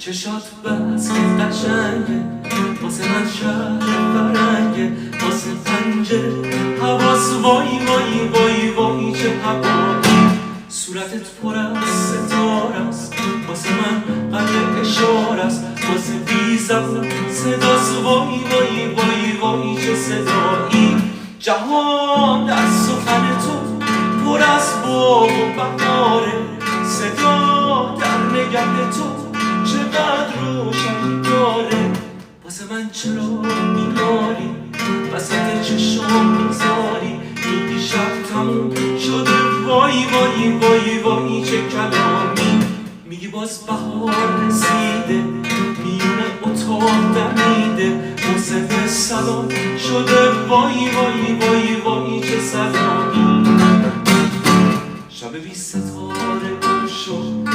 چشات بس که قشنگه واسه من شهر فرنگه واسه پنجره حواس وای وای وای وای چه هوایی صورتت پر از ستارست واسه من قلب اشارست واسه بی زبون صداست وای وای وای وای چه صدایی جهان در سخن تو پر از باغ و بهاره صدا در نگه تو چقدر روشنی داره واسه من چرا میاری وسط چشم میذاری میگی شب تموم شده وای وای وای وای چه کلامی میگی باز بهار رسیده میونه اتاق دمیده موسیقی سلام شده وای وای وای وای چه سلامی شب بی ستاره گل شد